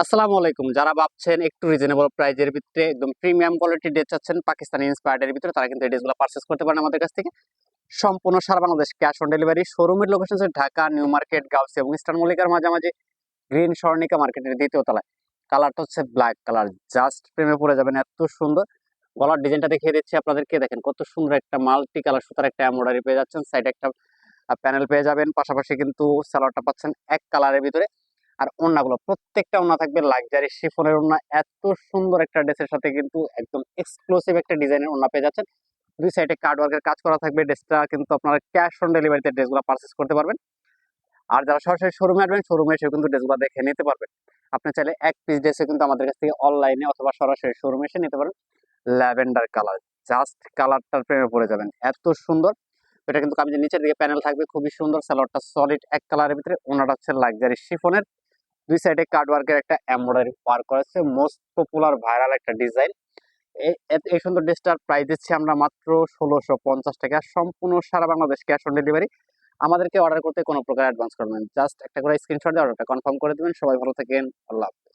আসসালামু আলাইকুম। যারা ভাবছেন একটু রিজনেবল প্রাইজের ভিতরে একদম প্রিমিয়াম কোয়ালিটির ড্রেস চাচ্ছেন পাকিস্তানি ইন্সপায়ার্ড এর ভিতরে, তারা কিন্তু এই ড্রেসগুলো পারচেজ করতে পারেন আমাদের কাছ থেকে। সম্পূর্ণ সারা বাংলাদেশ ক্যাশ অন ডেলিভারি। শোরুমের লোকেশন হচ্ছে ঢাকা নিউ মার্কেট, গাউসি এবং ইস্টার্ন মল্লিকার মাঝামাঝি, গ্রিন স্বর্ণিকা মার্কেটের দ্বিতীয় তলায়। কালারটা হচ্ছে ব্ল্যাক কালার, জাস্ট প্রেমে পড়ে যাবেন, এত সুন্দর। গলার ডিজাইনটা দেখিয়ে দিচ্ছি আপনাদেরকে, দেখেন কত সুন্দর একটা মাল্টি কালার সুতার একটা এমব্রয়ডারি পেয়ে যাচ্ছেন। সাইডে একটা প্যানেল পেয়ে যাবেন, পাশাপাশি কিন্তু সালোয়ারটা পাচ্ছেন এক কালারের ভিতরে। আর ওড়নাগুলো প্রত্যেকটা ওড়না থাকবে লাক্সারি শিফনের ওড়না। এত সুন্দর একটা ড্রেসের সাথে কিন্তু একদম এক্সক্লুসিভ একটা ডিজাইনের ওড়না পেয়ে যাচ্ছেন। দুই সাইডে কার্ড ওয়ার্কের কাজ করা থাকবে। ড্রেসটা কিন্তু আপনারা ক্যাশ অন ডেলিভারিতে ড্রেসগুলো পারচেস করতে পারবেন। আর যারা সরাসরি শোরুমে আসবেন, শোরুমে এসে কিন্তু ড্রেসগুলো দেখে নিতে পারবেন। আপনি চাইলে এক পিস ড্রেসে কিন্তু আমাদের কাছ থেকে অনলাইনে অথবা সরাসরি শোরুমে এসে নিতে পারেন। ল্যাভেন্ডার কালার, জাস্ট কালারটার প্রেমে পড়ে যাবেন, এত সুন্দর। এটা কিন্তু কামিজের নিচের দিকে প্যানেল থাকবে, খুবই সুন্দর। সালোয়ারটা সলিড এক কালারের ভিতরে, ওনাটা হচ্ছে লাক্সারি শিফনের। দুই সাইডে কার্ড ওয়ার্কের একটা এমব্রয়ডারি ওয়ার্ক করেছে, মোস্ট পপুলার ভাইরাল একটা ডিজাইন। এই সুন্দর ড্রেসটার প্রাইস দিচ্ছি আমরা মাত্র 1650 টাকা, সম্পূর্ণ সারা বাংলাদেশ ক্যাশ অন ডেলিভারি। আমাদেরকে অর্ডার করতে কোনো প্রকার অ্যাডভান্স করবেন, জাস্ট একটা করে স্ক্রিনশট দিয়ে অর্ডারটা কনফার্ম করে দেবেন। সবাই ভালো থাকেন, আল্লাহ হাফেজ।